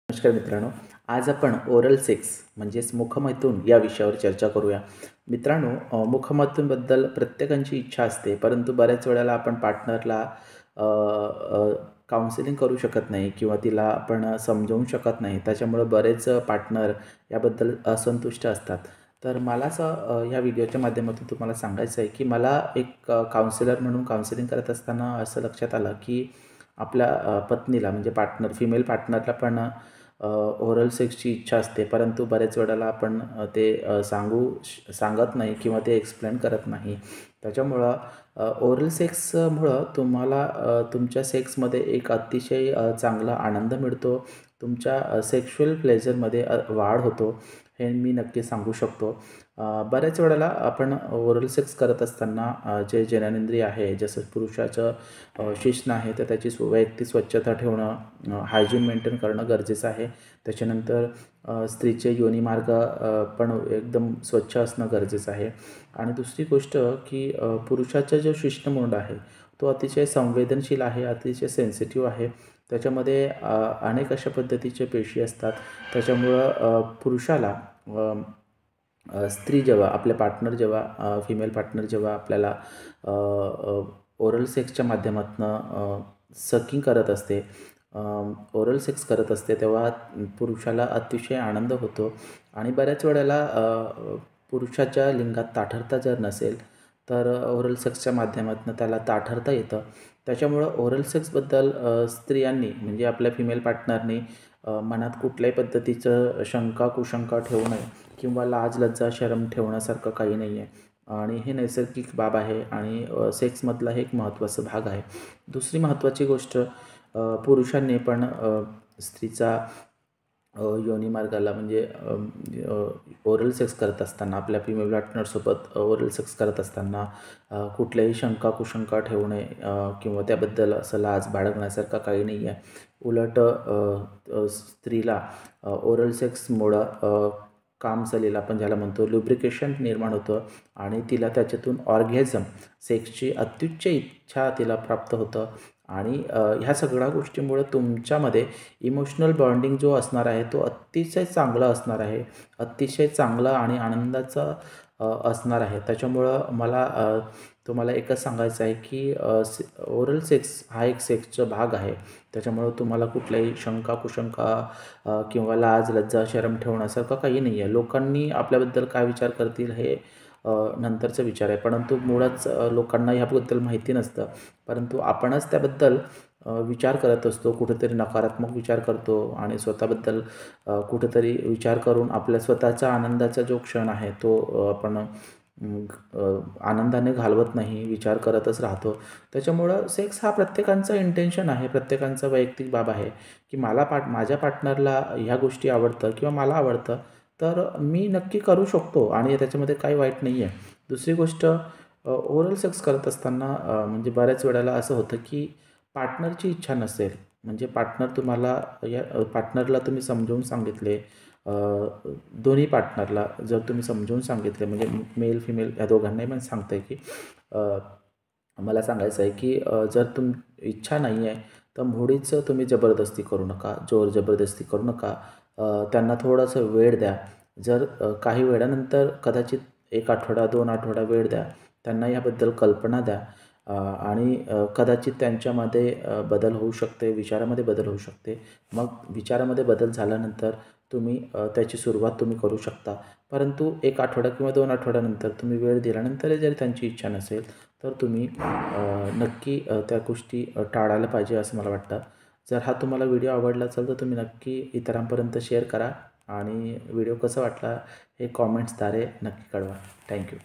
नमस्कार मित्रांनो, आज आपण ओरल सेक्स म्हणजेच मुखमैथुन या विषयावर चर्चा करूया. मित्रांनो, मुखमैथुनबद्दल प्रत्येकाची इच्छा असते, परंतु बऱ्याच वेळेला आपण पार्टनरला काउन्सिलिंग करू शकत नाही किंवा तिला आपण समजावू शकत नाही. त्याच्यामुळे बरेच पार्टनर याबद्दल असंतुष्ट असतात. तर मलाच या व्हिडिओच्या माध्यमातून तुम्हाला सांगायचं आहे की मला एक काउन्सिलर म्हणून काउन्सिलिंग करत असताना असं लक्षात आलं की आपल्या पत्नीला म्हणजे फिमेल पार्टनरला पण ओरल सेक्सची इच्छा असते, परंतु बऱ्याच वेळेला आपण ते सांगत नाही किंवा ते एक्सप्लेन करत नाही. त्याच्यामुळं ओरल सेक्समुळं तुम्हाला तुमच्या सेक्समध्ये एक अतिशय चांगला आनंद मिळतो. तुमच्या सेक्शुअल प्लेजरमध्ये वाढ होतो, हे मी नक्की सांगू शकतो. बऱ्याच वेळेला आपण ओरल सेक्स करत असताना जे जननेंद्रिय आहे, जसं पुरुषाचं शिश्न आहे, तर त्याची वैयक्तिक स्वच्छता ठेवणं, हायजीन मेंटेन करणं गरजेचं आहे. त्याच्यानंतर स्त्रीचे योनिमार्ग पण एकदम स्वच्छ असणं गरजेचं आहे. आणि दुसरी गोष्ट की पुरुषाचा जो शिश्नमुंड आहे, तो अतिशय संवेदनशील आहे, अतिशय सेन्सिटिव्ह आहे. त्याच्यामध्ये अनेक अशा पद्धतीचे पेशी असतात. त्याच्यामुळं पुरुषाला स्त्री जेव्हा फिमेल पार्टनर जेव्हा आपल्याला ओरल सेक्सच्या माध्यमातून सकिंग करत असते, ओरल सेक्स करत असते, तेव्हा पुरुषाला अतिशय आनंद होतो. आणि बऱ्याच वेळेला पुरुषाच्या लिंगात ताठरता जर नसेल तर ओरल सेक्सच्या माध्यमातून त्याला ताठरता येतं. त्याच्यामुळं ओरल सेक्सबद्दल स्त्रियांनी म्हणजे आपल्या फिमेल पार्टनरनी मनात कुठल्याही पद्धतीचं शंका कुशंका ठेवू नये किंवा लाज लज्जा शरम ठेवण्यासारखं काही नाही आहे. आणि हे नैसर्गिक बाब आहे आणि सेक्समधला हे एक महत्त्वाचा भाग आहे. दुसरी महत्त्वाची गोष्ट, पुरुषांनी पण स्त्रीचा योनिमार्गाला म्हणजे ओरल सेक्स करत असताना, आपल्या फिमेल पार्टनरसोबत ओरल सेक्स करत असताना कुठल्याही शंका कुशंका ठेवू नये किंवा त्याबद्दल असं लाज बाळगण्यासारखं काही नाही आहे. उलट स्त्रीला ओरल सेक्समुळं काम चालेल आपण ज्याला म्हणतो लुब्रिकेशन निर्माण होतं आणि तिला त्याच्यातून ऑर्गॅझम, सेक्सची अत्युच्च इच्छा तिला प्राप्त होतं. आणि ह्या सगळ्या गोष्टींमुळे तुमच्यामध्ये इमोशनल बॉन्डिंग जो असणार आहे तो अतिशय चांगला असणार आहे, अतिशय चांगला आणि आनंदाचा असणार आहे. त्याच्यामुळं मला तुम्हाला एकच सांगायचं आहे की ओरल सेक्स हा एक सेक्सचा भाग आहे. त्याच्यामुळं तुम्हाला कुठल्याही शंका कुशंका किंवा लाज लज्जा शरम ठेवण्यासारखं काही नाही आहे. लोकांनी आपल्याबद्दल काय विचार करतील हे नंतरचा विचार आहे, परंतु मुळात लोकांना ह्याबद्दल माहिती नसतं, परंतु आपणच त्याबद्दल विचार करत असतो. कुठेतरी नकारात्मक विचार करतो आणि स्वतःबद्दल कुठेतरी विचार करून आपल्या स्वतःचा आनंदाचा जो क्षण आहे तो आपण आनंदाने घालवत नाही, विचार करतच राहतो. त्याच्यामुळं सेक्स हा प्रत्येकाचा इंटेन्शन आहे, प्रत्येकाचा वैयक्तिक बाब आहे की माझ्या पार्टनरला ह्या गोष्टी आवडतं किंवा मला आवडतं, तर मी नक्की करू शकतो आणि त्याच्यामध्ये काही वाईट नाही आहे. दुसरी गोष्ट, ओरल सेक्स करत असताना म्हणजे बऱ्याच वेळेला असं होतं की पार्टनरची इच्छा नसेल, म्हणजे पार्टनरला तुम्ही समजावून सांगितले, दोन्ही पार्टनरला जर तुम्ही समजावून सांगितले, म्हणजे मेल फिमेल या दोघांनाही पण सांगता आहे की मला सांगायचं आहे की जर इच्छा नाही आहे तर मुळीच तुम्ही जबरदस्ती करू नका, जोर जबरदस्ती करू नका. त्यांना थोडासा वेळ द्या. जर काही वेळानंतर कदाचित 1 आठवडा 2 आठवडा वेळ द्या, त्यांना याबद्दल कल्पना द्या आणि कदाचित त्यांच्यामध्ये बदल होऊ शकते, विचारामध्ये बदल होऊ शकते. मग विचारामध्ये बदल झाल्यानंतर तुम्ही त्याची सुरुवात तुम्ही करू शकता. परंतु 1 आठवडा किंवा 2 आठवड्यानंतर तुम्ही वेळ दिल्यानंतरही जर त्यांची इच्छा नसेल तर तुम्ही नक्की त्या गोष्टी टाळायला पाहिजे असं मला वाटतं. जर हा तुम्हाला व्हिडिओ आवडला असेल तर तुम्ही नक्की इतरांपर्यंत शेअर करा आणि व्हिडिओ कसा वाटला हे कॉमेंट्सद्वारे नक्की कळवा. थँक्यू.